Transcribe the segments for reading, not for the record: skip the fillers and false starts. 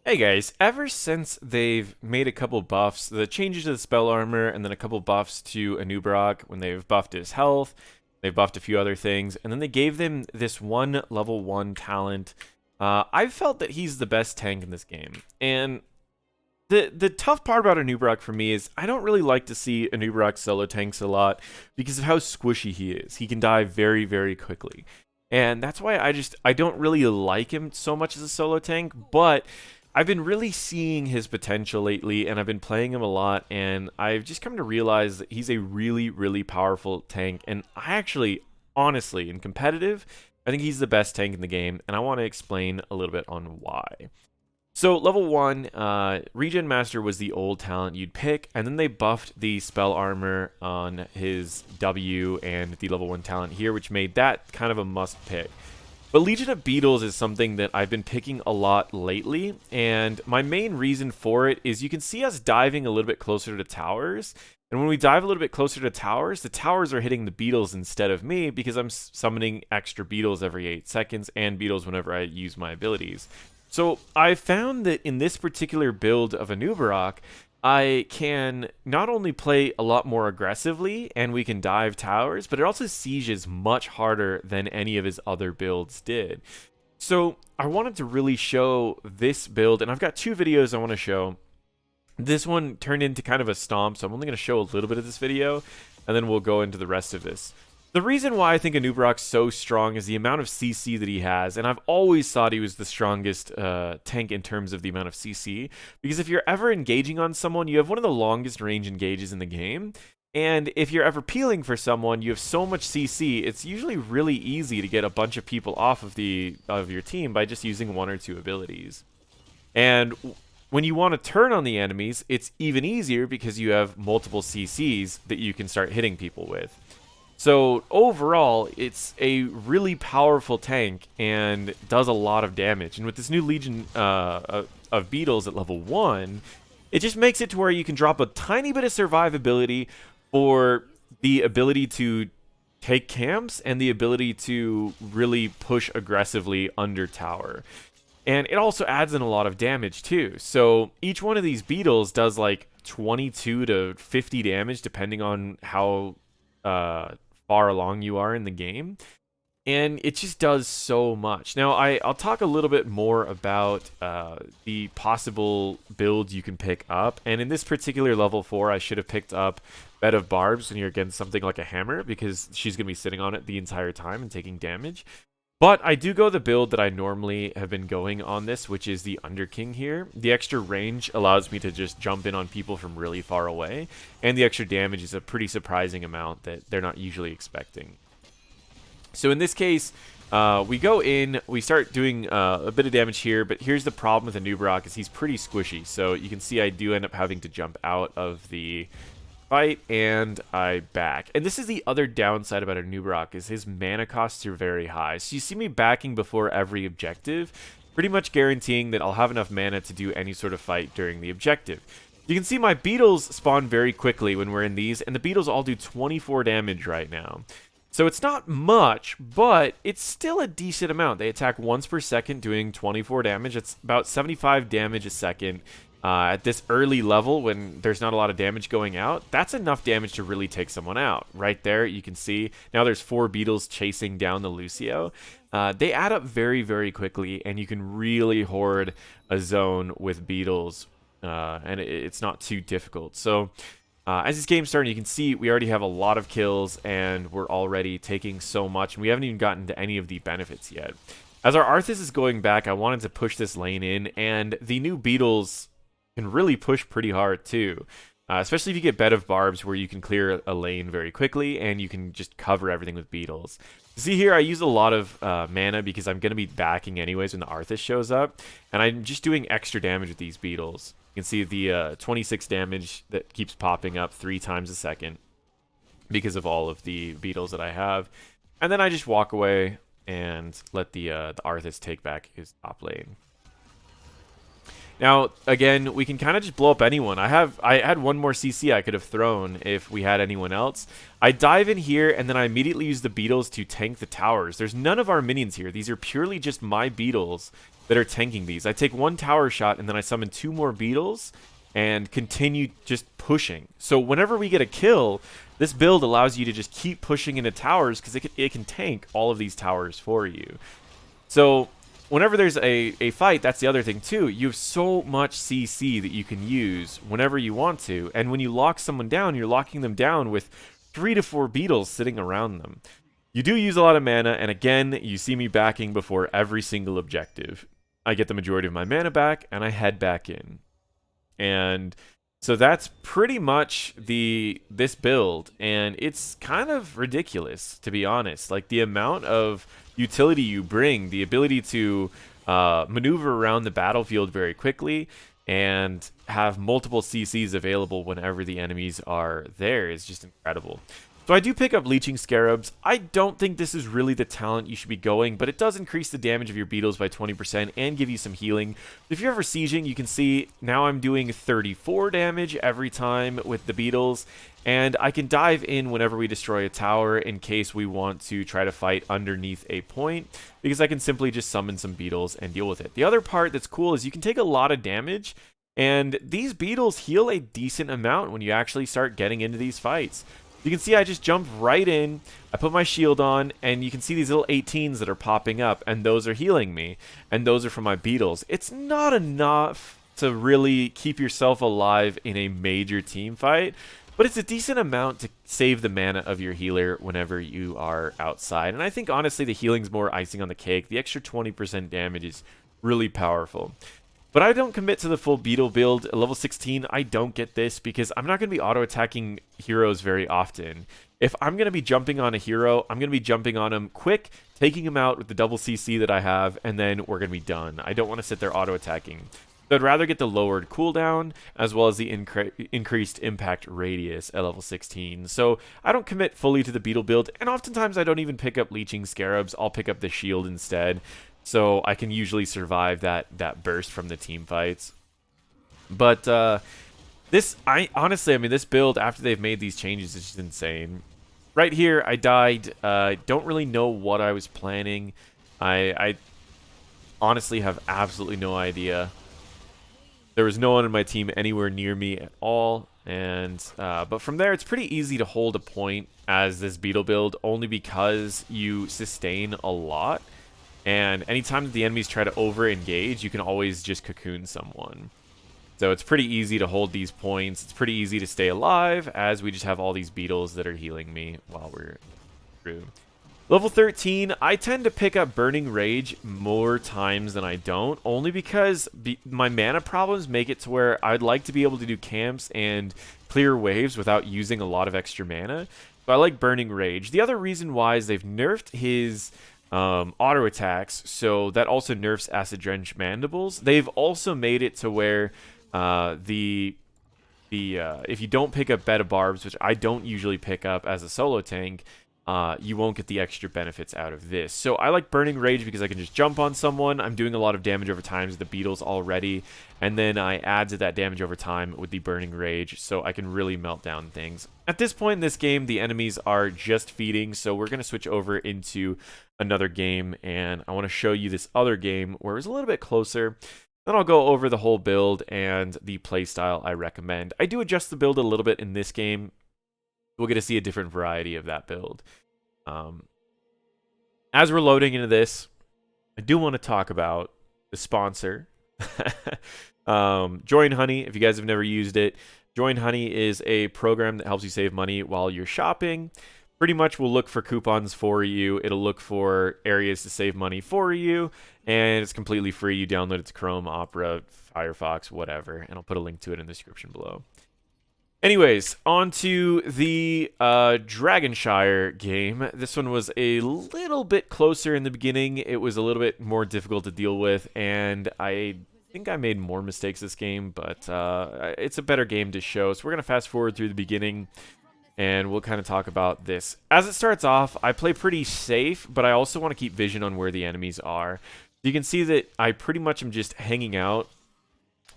Hey guys, ever since they've made a couple buffs, the changes to the spell armor, and then a couple buffs to Anub'arak when they've buffed his health, they've buffed a few other things, and then they gave them this one level 1 talent. I've felt that he's the best tank in this game. And the tough part about Anub'arak for me is I don't really like to see Anub'arak solo tanks a lot because of how squishy he is. He can die very, very quickly. And that's why I don't really like him so much as a solo tank, but I've been really seeing his potential lately, and I've been playing him a lot, and I've just come to realize that he's a really, really powerful tank. And I actually, honestly, in competitive, I think he's the best tank in the game, and I want to explain a little bit on why. So level 1, Regen Master was the old talent you'd pick, and then they buffed the spell armor on his W and the level 1 talent here, which made that kind of a must pick. But Legion of Beetles is something that I've been picking a lot lately, and my main reason for it is you can see us diving a little bit closer to towers, and when we dive a little bit closer to towers, the towers are hitting the Beetles instead of me because I'm summoning extra Beetles every 8 seconds and Beetles whenever I use my abilities. So I found that in this particular build of Anub'arak, I can not only play a lot more aggressively and we can dive towers, but it also sieges much harder than any of his other builds did. So I wanted to really show this build, and I've got two videos I want to show. This one turned into kind of a stomp, so I'm only going to show a little bit of this video, and then we'll go into the rest of this. The reason why I think Anub'arak's so strong is the amount of CC that he has, and I've always thought he was the strongest tank in terms of the amount of CC, because if you're ever engaging on someone, you have one of the longest range engages in the game, and if you're ever peeling for someone, you have so much CC, it's usually really easy to get a bunch of people off of your team by just using one or two abilities. And when you want to turn on the enemies, it's even easier because you have multiple CCs that you can start hitting people with. So overall, it's a really powerful tank and does a lot of damage. And with this new Legion of Beetles at level 1, it just makes it to where you can drop a tiny bit of survivability for the ability to take camps and the ability to really push aggressively under tower. And it also adds in a lot of damage too. So each one of these Beetles does like 22 to 50 damage depending on how far along you are in the game, and it just does so much. Now I'll talk a little bit more about the possible builds you can pick up, and in this particular level 4 I should have picked up Bed of Barbs when you're against something like a hammer, because she's gonna be sitting on it the entire time and taking damage. But I do go the build that I normally have been going on this, which is the Underking here. The extra range allows me to just jump in on people from really far away, and the extra damage is a pretty surprising amount that they're not usually expecting. So in this case, we go in, we start doing a bit of damage here, but here's the problem with Anub'arak is he's pretty squishy. So you can see I do end up having to jump out of the fight, and I back. And this is the other downside about Anub'arak, is his mana costs are very high. So you see me backing before every objective, pretty much guaranteeing that I'll have enough mana to do any sort of fight during the objective. You can see my Beetles spawn very quickly when we're in these, and the Beetles all do 24 damage right now. So it's not much, but it's still a decent amount. They attack once per second, doing 24 damage. It's about 75 damage a second. At this early level, when there's not a lot of damage going out, that's enough damage to really take someone out. Right there, you can see now there's 4 Beetles chasing down the Lucio. They add up very, very quickly, and you can really hoard a zone with Beetles, and it's not too difficult. So as this game's starting, you can see we already have a lot of kills, and we're already taking so much, and we haven't even gotten to any of the benefits yet. As our Arthas is going back, I wanted to push this lane in, and the new Beetles can really push pretty hard too, especially if you get Bed of Barbs, where you can clear a lane very quickly and you can just cover everything with Beetles. See here, I use a lot of mana because I'm going to be backing anyways when the Arthas shows up, and I'm just doing extra damage with these Beetles. You can see the 26 damage that keeps popping up 3 times a second because of all of the Beetles that I have, and then I just walk away and let the Arthas take back his top lane. Now, again, we can kind of just blow up anyone. I had one more CC I could have thrown if we had anyone else. I dive in here, and then I immediately use the Beetles to tank the towers. There's none of our minions here. These are purely just my Beetles that are tanking these. I take one tower shot, and then I summon 2 more Beetles and continue just pushing. So whenever we get a kill, this build allows you to just keep pushing into towers because it can tank all of these towers for you. So whenever there's a fight, that's the other thing too. You have so much CC that you can use whenever you want to. And when you lock someone down, you're locking them down with 3 to 4 Beetles sitting around them. You do use a lot of mana, and again, you see me backing before every single objective. I get the majority of my mana back, and I head back in. And so that's pretty much this build, and it's kind of ridiculous, to be honest. Like, the amount of utility you bring, the ability to maneuver around the battlefield very quickly and have multiple CCs available whenever the enemies are there is just incredible. So I do pick up Leeching Scarabs. I don't think this is really the talent you should be going, but it does increase the damage of your Beetles by 20% and give you some healing. If you're ever sieging, you can see now I'm doing 34 damage every time with the Beetles, and I can dive in whenever we destroy a tower in case we want to try to fight underneath a point, because I can simply just summon some Beetles and deal with it. The other part that's cool is you can take a lot of damage, and these Beetles heal a decent amount when you actually start getting into these fights. You can see I just jump right in, I put my shield on, and you can see these little 18s that are popping up, and those are healing me, and those are from my Beetles. It's not enough to really keep yourself alive in a major team fight, but it's a decent amount to save the mana of your healer whenever you are outside. And I think, honestly, the healing's more icing on the cake. The extra 20% damage is really powerful. But I don't commit to the full Beetle build. At level 16, I don't get this because I'm not going to be auto-attacking heroes very often. If I'm going to be jumping on a hero, I'm going to be jumping on him quick, taking him out with the double CC that I have, and then we're going to be done. I don't want to sit there auto-attacking. So I'd rather get the lowered cooldown as well as the increased impact radius at level 16. So I don't commit fully to the Beetle build, and oftentimes I don't even pick up Leeching Scarabs. I'll pick up the shield instead. So I can usually survive that burst from the team fights. But this build, after they've made these changes, is just insane. Right here, I died. Don't really know what I was planning. I honestly have absolutely no idea. There was no one in my team anywhere near me at all. And but from there, it's pretty easy to hold a point as this Beetle build, only because you sustain a lot. And anytime that the enemies try to over-engage, you can always just cocoon someone. So it's pretty easy to hold these points. It's pretty easy to stay alive, as we just have all these Beetles that are healing me while we're through. Level 13, I tend to pick up Burning Rage more times than I don't, only because my mana problems make it to where I'd like to be able to do camps and clear waves without using a lot of extra mana. So I like Burning Rage. The other reason why is they've nerfed his auto attacks, so that also nerfs Acid Drench Mandibles. They've also made it to where if you don't pick up Bed of Barbs, which I don't usually pick up as a solo tank, you won't get the extra benefits out of this. So I like Burning Rage because I can just jump on someone. I'm doing a lot of damage over time with the Beetles already, and then I add to that damage over time with the Burning Rage, so I can really melt down things. At this point in this game, the enemies are just feeding, so we're going to switch over into another game, and I want to show you this other game where it's a little bit closer. Then I'll go over the whole build and the playstyle I recommend. I do adjust the build a little bit in this game. We'll get to see a different variety of that build. As we're loading into this, I do want to talk about the sponsor. Join Honey, if you guys have never used it. Join Honey is a program that helps you save money while you're shopping. Pretty much will look for coupons for you. It'll look for areas to save money for you. And it's completely free. You download it to Chrome, Opera, Firefox, whatever. And I'll put a link to it in the description below. Anyways, on to the Shire game. This one was a little bit closer in the beginning. It was a little bit more difficult to deal with, and I think I made more mistakes this game, but it's a better game to show. So we're going to fast forward through the beginning, and we'll kind of talk about this. As it starts off, I play pretty safe, but I also want to keep vision on where the enemies are. You can see that I pretty much am just hanging out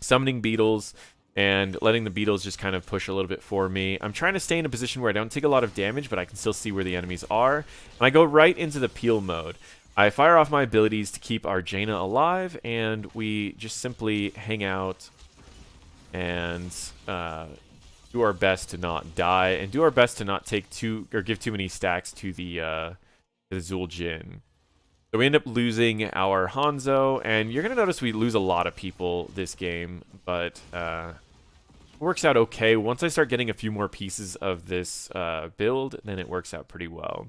summoning Beetles and letting the Beetles just kind of push a little bit for me. I'm trying to stay in a position where I don't take a lot of damage, but I can still see where the enemies are. And I go right into the peel mode. I fire off my abilities to keep our Jaina alive, and we just simply hang out and do our best to not die, and do our best to not take give too many stacks to the Zul'jin. So we end up losing our Hanzo, and you're going to notice we lose a lot of people this game, but it works out okay. Once I start getting a few more pieces of this build, then it works out pretty well.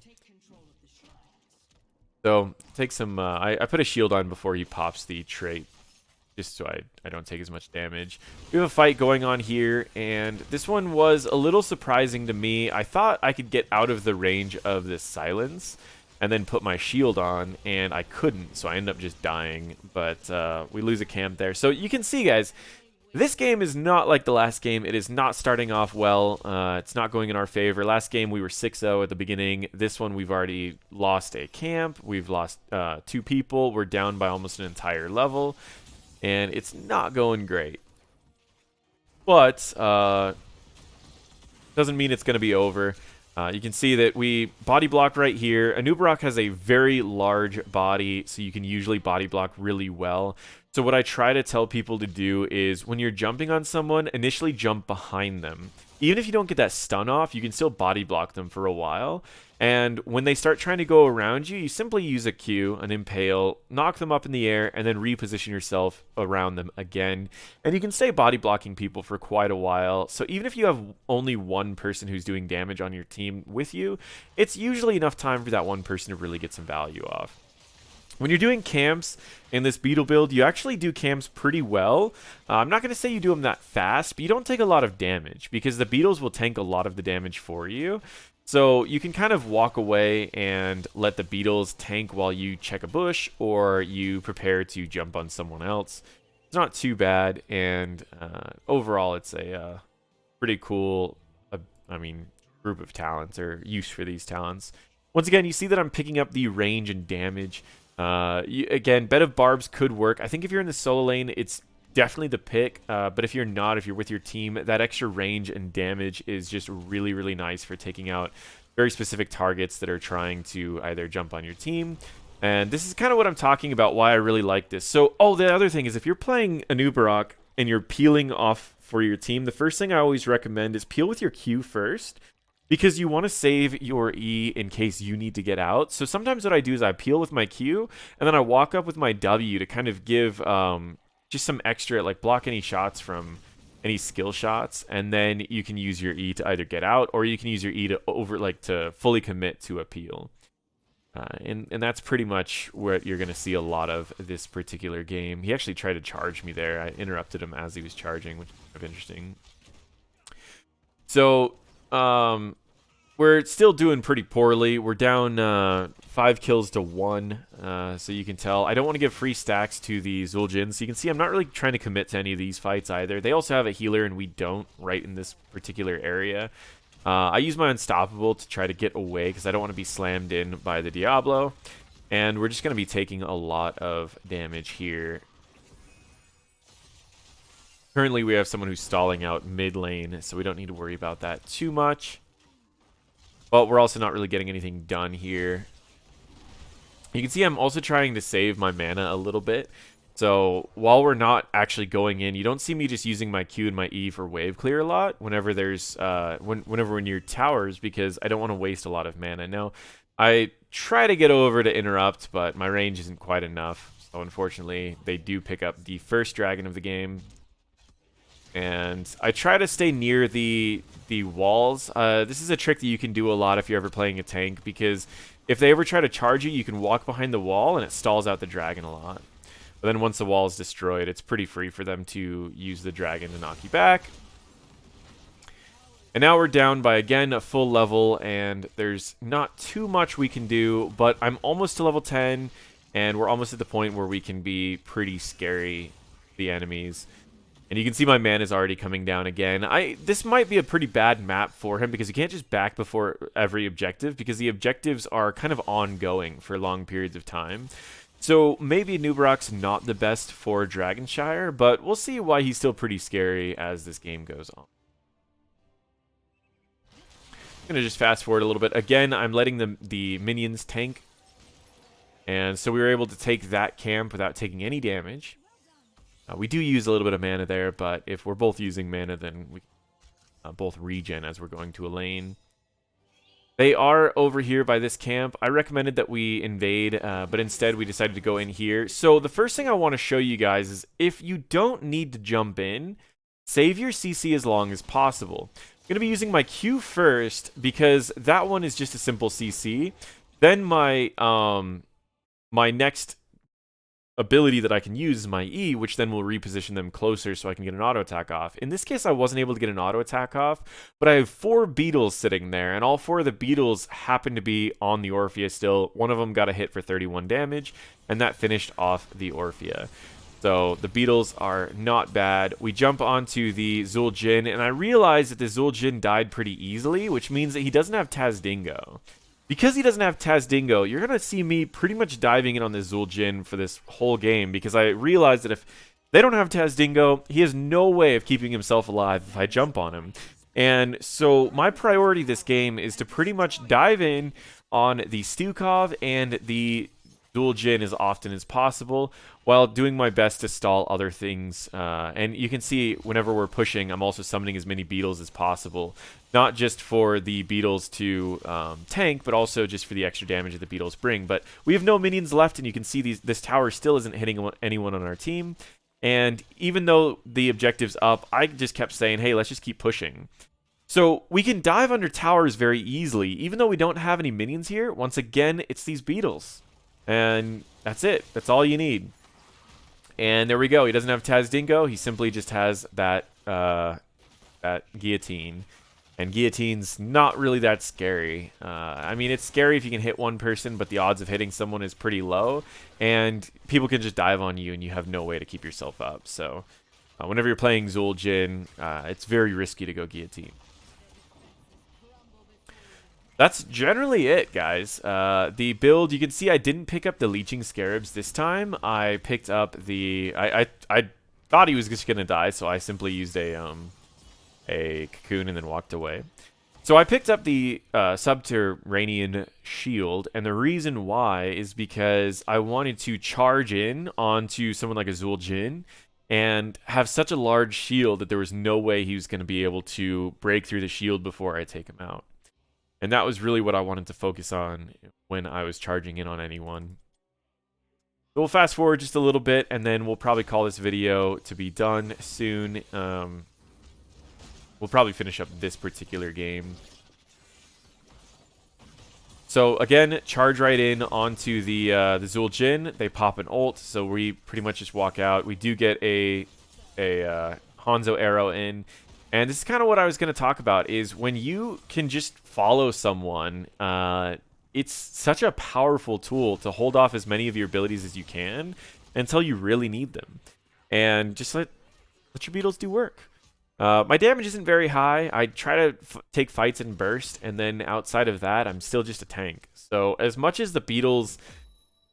So take some, I put a shield on before he pops the trait, just so I don't take as much damage. We have a fight going on here, and this one was a little surprising to me. I thought I could get out of the range of this silence and then put my shield on, and I couldn't, so I ended up just dying. But we lose a camp there. So you can see, guys, this game is not like the last game. It is not starting off well. It's not going in our favor. Last game, we were 6-0 at the beginning. This one, we've already lost a camp. We've lost 2 people. We're down by almost an entire level, and it's not going great. But doesn't mean it's going to be over. You can see that we body block right here. Anub'arak has a very large body, so you can usually body block really well. So what I try to tell people to do is when you're jumping on someone, initially jump behind them. Even if you don't get that stun off, you can still body block them for a while. And when they start trying to go around you, you simply use a Q, an impale, knock them up in the air, and then reposition yourself around them again. And you can stay body blocking people for quite a while. So even if you have only one person who's doing damage on your team with you, it's usually enough time for that one person to really get some value off. When you're doing camps in this Beetle build, you actually do camps pretty well. I'm not going to say you do them that fast, but you don't take a lot of damage because the Beetles will tank a lot of the damage for you. So you can kind of walk away and let the Beetles tank while you check a bush or you prepare to jump on someone else. It's not too bad, and overall it's a pretty cool, group of talents or use for these talents. Once again, you see that I'm picking up the range and damage. Again, Bed of Barbs could work. I think if you're in the solo lane, it's definitely the pick, but if you're not, if you're with your team, that extra range and damage is just really, really nice for taking out very specific targets that are trying to either jump on your team. And this is kind of what I'm talking about, why I really like this. So, the other thing is if you're playing Anub'arak and you're peeling off for your team, the first thing I always recommend is peel with your Q first, because you want to save your E in case you need to get out. So sometimes what I do is I peel with my Q, and then I walk up with my W to kind of give just some extra, like block any shots from any skill shots, and then you can use your E to either get out, or you can use your E to fully commit to a peel. And that's pretty much what you're going to see a lot of this particular game. He actually tried to charge me there. I interrupted him as he was charging, which is kind of interesting. So we're still doing pretty poorly. We're down 5 kills to 1, so you can tell. I don't want to give free stacks to the Zul'jin, so you can see I'm not really trying to commit to any of these fights either. They also have a healer, and we don't right in this particular area. I use my Unstoppable to try to get away because I don't want to be slammed in by the Diablo, and we're just going to be taking a lot of damage here. Currently, we have someone who's stalling out mid lane, so we don't need to worry about that too much. But we're also not really getting anything done here. You can see I'm also trying to save my mana a little bit. So while we're not actually going in, you don't see me just using my Q and my E for wave clear a lot whenever there's whenever we're near towers, because I don't want to waste a lot of mana. Now, I try to get over to interrupt, but my range isn't quite enough. So unfortunately, they do pick up the first dragon of the game. And I try to stay near the walls. This is a trick that you can do a lot if you're ever playing a tank, because if they ever try to charge you, you can walk behind the wall and it stalls out the dragon a lot. But then once the wall is destroyed, it's pretty free for them to use the dragon to knock you back. And now we're down by, again, a full level, and there's not too much we can do, but I'm almost to level 10, and we're almost at the point where we can be pretty scary to the enemies. And you can see my mana is already coming down again. This might be a pretty bad map for him because you can't just back before every objective, because the objectives are kind of ongoing for long periods of time. So maybe Anub'arak's not the best for Shire, but we'll see why he's still pretty scary as this game goes on. I'm going to just fast forward a little bit. Again, I'm letting the minions tank. And so we were able to take that camp without taking any damage. We do use a little bit of mana there, but if we're both using mana, then we both regen as we're going to a lane. They are over here by this camp. I recommended that we invade, but instead we decided to go in here. So the first thing I want to show you guys is if you don't need to jump in, save your CC as long as possible. I'm going to be using my Q first because that one is just a simple CC. Then my my next ability that I can use is my E, which then will reposition them closer so I can get an auto attack off. In this case, I wasn't able to get an auto attack off, but I have 4 Beetles sitting there, and all 4 of the Beetles happen to be on the Orphea still. One of them got a hit for 31 damage, and that finished off the Orphea. So the Beetles are not bad. We jump onto the Zul'jin, and I realize that the Zul'jin died pretty easily, which means that he doesn't have Tazdingo. Because he doesn't have Tazdingo, you're going to see me pretty much diving in on this Zul'jin for this whole game, because I realize that if they don't have Tazdingo, he has no way of keeping himself alive if I jump on him. And so my priority this game is to pretty much dive in on the Stukov and the Zul'jin as often as possible, while doing my best to stall other things. And you can see whenever we're pushing, I'm also summoning as many Beetles as possible. Not just for the Beetles to tank, but also just for the extra damage that the Beetles bring. But we have no minions left, and you can see this tower still isn't hitting anyone on our team. And even though the objective's up, I just kept saying, hey, let's just keep pushing. So we can dive under towers very easily. Even though we don't have any minions here, once again, it's these Beetles. And that's it. That's all you need. And there we go. He doesn't have Tazdingo. He simply just has that that guillotine. And guillotine's not really that scary. I mean, it's scary if you can hit one person, but the odds of hitting someone is pretty low. And people can just dive on you, and you have no way to keep yourself up. So whenever you're playing Zul'jin, it's very risky to go guillotine. That's generally it, guys. The build, you can see I didn't pick up the Leeching Scarabs this time. I picked up the... I thought he was just going to die, so I simply used a cocoon and then walked away. So I picked up the Subterranean Shield, and the reason why is because I wanted to charge in onto someone like a Zul'jin and have such a large shield that there was no way he was going to be able to break through the shield before I take him out. And that was really what I wanted to focus on when I was charging in on anyone. So we'll fast forward just a little bit, and then we'll probably call this video to be done soon. We'll probably finish up this particular game. So again, charge right in onto the Zul'jin. They pop an ult, so we pretty much just walk out. We do get a Hanzo arrow in. And this is kind of what I was going to talk about, is when you can just follow someone, it's such a powerful tool to hold off as many of your abilities as you can until you really need them. And just let your Beetles do work. My damage isn't very high. I try to take fights in burst, and then outside of that, I'm still just a tank. So as much as the Beetles,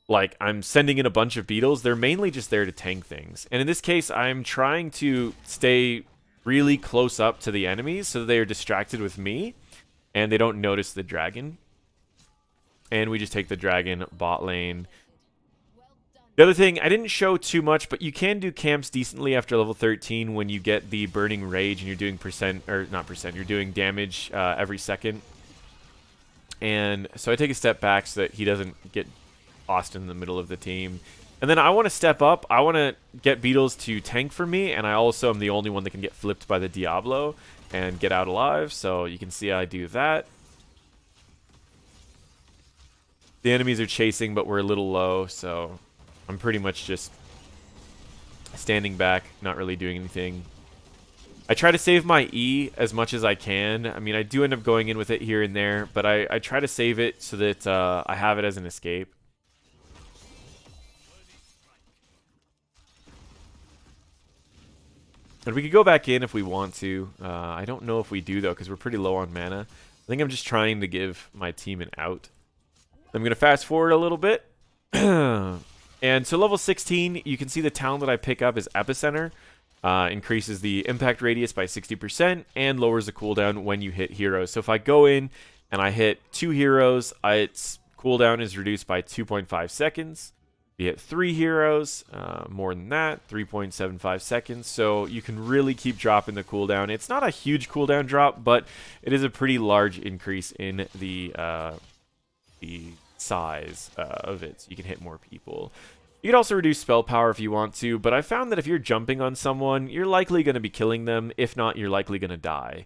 like, I'm sending in a bunch of Beetles, they're mainly just there to tank things. And in this case, I'm trying to stay really close up to the enemies so they are distracted with me and they don't notice the dragon. And we just take the dragon bot lane. The other thing, I didn't show too much, but you can do camps decently after level 13 when you get the Burning Rage and you're doing you're doing damage every second. And so I take a step back so that he doesn't get lost in the middle of the team. And then I want to step up. I want to get Beetles to tank for me, and I also am the only one that can get flipped by the Diablo and get out alive. So you can see I do that. The enemies are chasing, but we're a little low, so I'm pretty much just standing back, not really doing anything. I try to save my E as much as I can. I mean, I do end up going in with it here and there, but I try to save it so that I have it as an escape. And we could go back in if we want to. I don't know if we do, though, because we're pretty low on mana. I think I'm just trying to give my team an out. I'm going to fast forward a little bit. And so level 16, you can see the talent that I pick up is Epicenter. Increases the impact radius by 60% and lowers the cooldown when you hit heroes. So if I go in and I hit 2 heroes, its cooldown is reduced by 2.5 seconds. If you hit 3 heroes, more than that, 3.75 seconds. So you can really keep dropping the cooldown. It's not a huge cooldown drop, but it is a pretty large increase in the size of it, so you can hit more people. You can also reduce spell power if you want to, but I found that if you're jumping on someone, you're likely going to be killing them. If not, you're likely going to die.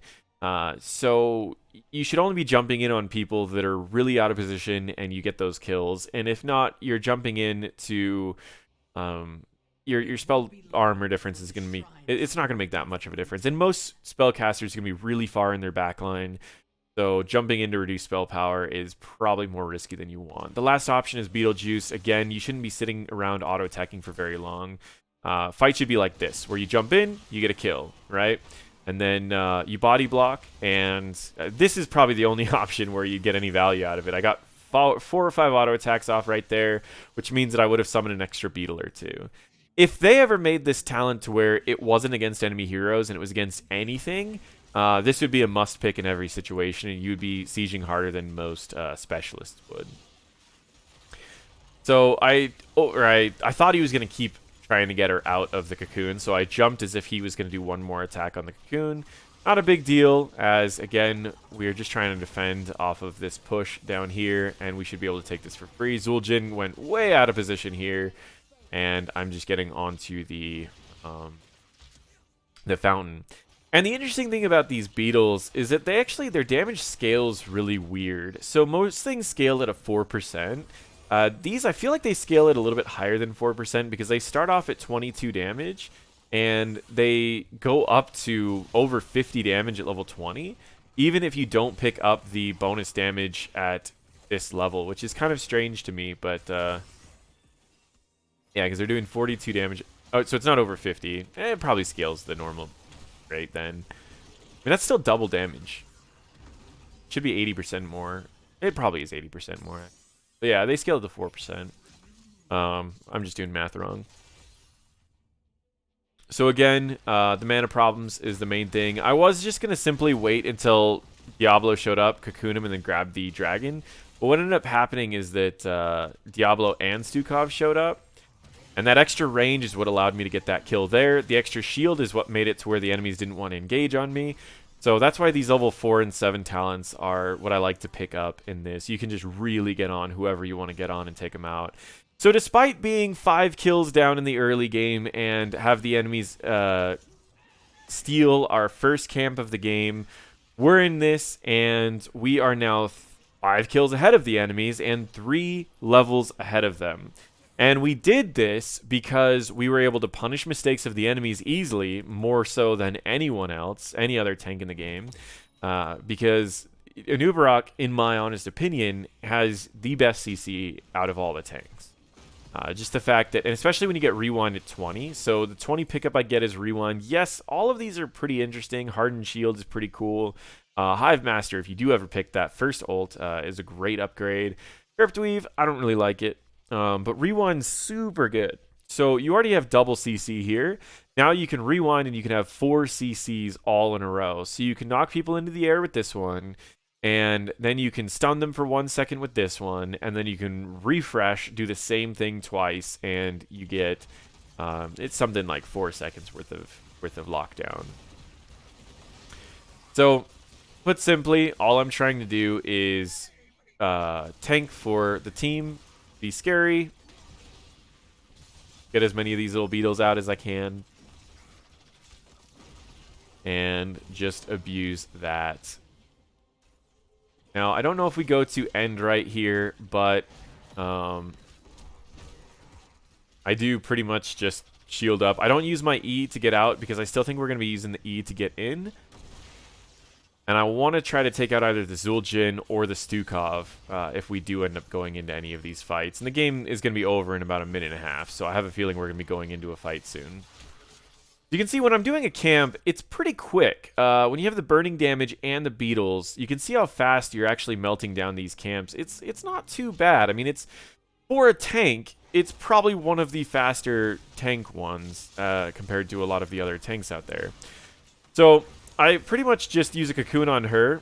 So you should only be jumping in on people that are really out of position and you get those kills. And if not, you're jumping in to your spell armor difference is going to be, it's not going to make that much of a difference. And most spellcasters are going to be really far in their backline. So jumping in to reduce spell power is probably more risky than you want. The last option is Beetlejuice. Again, you shouldn't be sitting around auto-attacking for very long. Fight should be like this, where you jump in, you get a kill, right? And then you body block, and this is probably the only option where you get any value out of it. I got 4 or 5 auto-attacks off right there, which means that I would have summoned an extra Beetle or 2. If they ever made this talent to where it wasn't against enemy heroes and it was against anything, this would be a must pick in every situation, and you'd be sieging harder than most specialists would. So I thought he was going to keep trying to get her out of the cocoon, so I jumped as if he was going to do one more attack on the cocoon. Not a big deal, as again, we're just trying to defend off of this push down here, and we should be able to take this for free. Zul'jin went way out of position here, and I'm just getting onto the fountain. And the interesting thing about these Beetles is that their damage scales really weird. So most things scale at a 4%. These, I feel like they scale at a little bit higher than 4% because they start off at 22 damage and they go up to over 50 damage at level 20, even if you don't pick up the bonus damage at this level, which is kind of strange to me, but yeah, because they're doing 42 damage. Oh, so it's not over 50. It probably scales the normal rate then. I mean, that's still double damage. Should be 80% more. It probably is 80% more. But yeah, they scaled to 4%. I'm just doing math wrong. So again, the mana problems is the main thing. I was just going to simply wait until Diablo showed up, cocoon him, and then grab the dragon. But what ended up happening is that Diablo and Stukov showed up. And that extra range is what allowed me to get that kill there. The extra shield is what made it to where the enemies didn't want to engage on me. So that's why these level 4 and 7 talents are what I like to pick up in this. You can just really get on whoever you want to get on and take them out. So despite being 5 kills down in the early game and have the enemies steal our first camp of the game, we're in this and we are now 5 kills ahead of the enemies and 3 levels ahead of them. And we did this because we were able to punish mistakes of the enemies easily, more so than anyone else, any other tank in the game. Because Anub'arak, in my honest opinion, has the best CC out of all the tanks. Just the fact that, and especially when you get rewind at 20. So the 20 pickup I get is rewind. Yes, all of these are pretty interesting. Hardened Shield is pretty cool. Hive Master, if you do ever pick that first ult, is a great upgrade. Cryptweave, I don't really like it. But rewind's super good. So you already have double CC here. Now you can rewind and you can have 4 CCs all in a row. So you can knock people into the air with this one, and then you can stun them for 1 second with this one, and then you can refresh, do the same thing twice, and you get it's something like 4 seconds worth of lockdown. So put simply, all I'm trying to do is tank for the team. Be scary. Get as many of these little Beetles out as I can. And just abuse that. Now, I don't know if we go to end right here, but I do pretty much just shield up. I don't use my E to get out because I still think we're going to be using the E to get in. And I want to try to take out either the Zul'jin or the Stukov if we do end up going into any of these fights. And the game is going to be over in about a minute and a half, so I have a feeling we're going to be going into a fight soon. You can see when I'm doing a camp, it's pretty quick. When you have the burning damage and the Beetles, you can see how fast you're actually melting down these camps. It's not too bad. I mean, it's For a tank, it's probably one of the faster tank ones compared to a lot of the other tanks out there. So I pretty much just use a cocoon on her,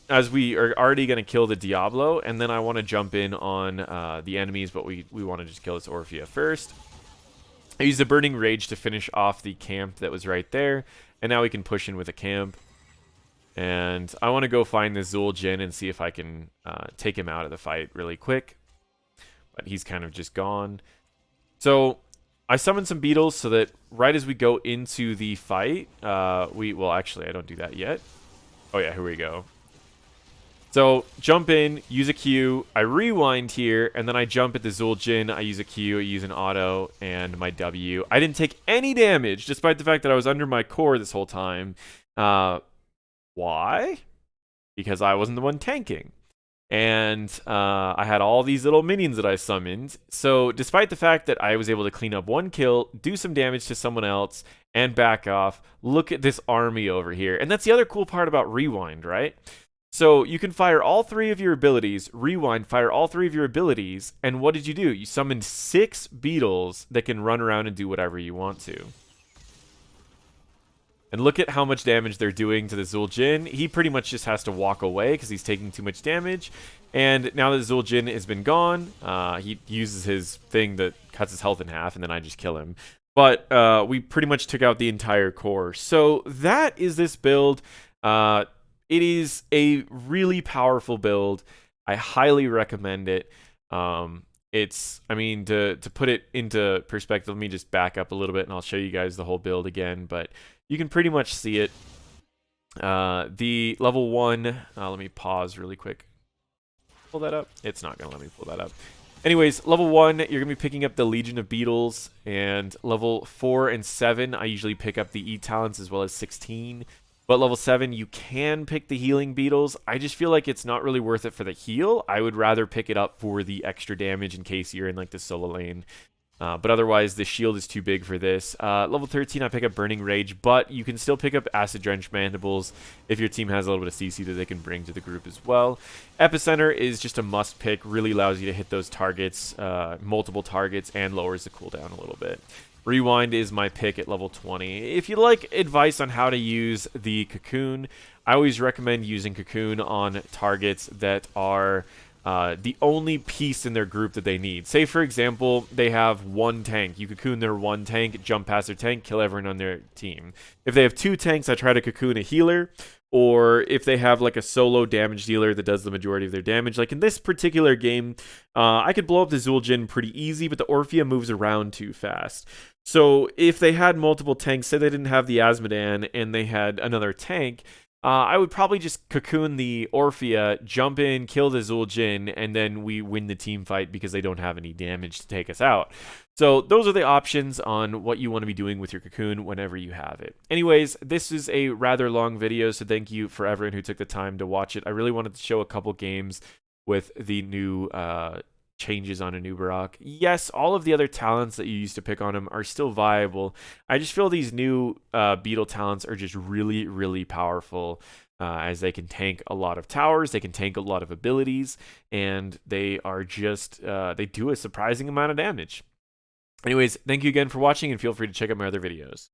as we are already going to kill the Diablo, and then I want to jump in on the enemies, but we want to just kill this Orphea first. I use the Burning Rage to finish off the camp that was right there, and now we can push in with a camp. And I want to go find this Zul'jin and see if I can take him out of the fight really quick. But he's kind of just gone. So I summoned some Beetles so that right as we go into the fight, well, actually, I don't do that yet. Oh, yeah, here we go. So jump in, use a Q, I rewind here, and then I jump at the Zul'jin, I use a Q, I use an auto, and my W. I didn't take any damage, despite the fact that I was under my core this whole time. Why? Because I wasn't the one tanking. And I had all these little minions that I summoned. So despite the fact that I was able to clean up one kill, do some damage to someone else, and back off, look at this army over here. And that's the other cool part about Rewind, right? So you can fire all 3 of your abilities, rewind, fire all 3 of your abilities, and what did you do? You summoned 6 Beetles that can run around and do whatever you want to. And look at how much damage they're doing to the Zul'jin. He pretty much just has to walk away because he's taking too much damage. And now that Zul'jin has been gone, he uses his thing that cuts his health in half, and then I just kill him. But we pretty much took out the entire core. So that is this build. It is a really powerful build. I highly recommend it. I mean, to put it into perspective, let me just back up a little bit and I'll show you guys the whole build again, but you can pretty much see it. The level 1, let me pause really quick. Pull that up. It's not going to let me pull that up. Anyways, level 1, you're going to be picking up the Legion of Beetles, and level 4 and 7, I usually pick up the E-Talents as well as 16. But level 7, you can pick the healing Beetles. I just feel like it's not really worth it for the heal. I would rather pick it up for the extra damage in case you're in like the solo lane. But otherwise, the shield is too big for this. Level 13, I pick up Burning Rage, but you can still pick up Acid Drench Mandibles if your team has a little bit of CC that they can bring to the group as well. Epicenter is just a must pick. Really allows you to hit those targets, multiple targets, and lowers the cooldown a little bit. Rewind is my pick at level 20. If you like advice on how to use the Cocoon, I always recommend using Cocoon on targets that are the only piece in their group that they need. Say, for example, they have one tank. You Cocoon their one tank, jump past their tank, kill everyone on their team. If they have 2 tanks, I try to Cocoon a healer. Or if they have like a solo damage dealer that does the majority of their damage. Like in this particular game, I could blow up the Zul'jin pretty easy, but the Orphea moves around too fast. So if they had multiple tanks, say they didn't have the Azmodan and they had another tank, I would probably just Cocoon the Orphea, jump in, kill the Zul'jin, and then we win the team fight because they don't have any damage to take us out. So those are the options on what you want to be doing with your Cocoon whenever you have it. Anyways, this is a rather long video, so thank you for everyone who took the time to watch it. I really wanted to show a couple games with the new changes on Anub'arak. Yes, all of the other talents that you used to pick on him are still viable. I just feel these new Beetle talents are just really, really powerful, as they can tank a lot of towers, they can tank a lot of abilities, and they are just, they do a surprising amount of damage. Anyways, thank you again for watching, and feel free to check out my other videos.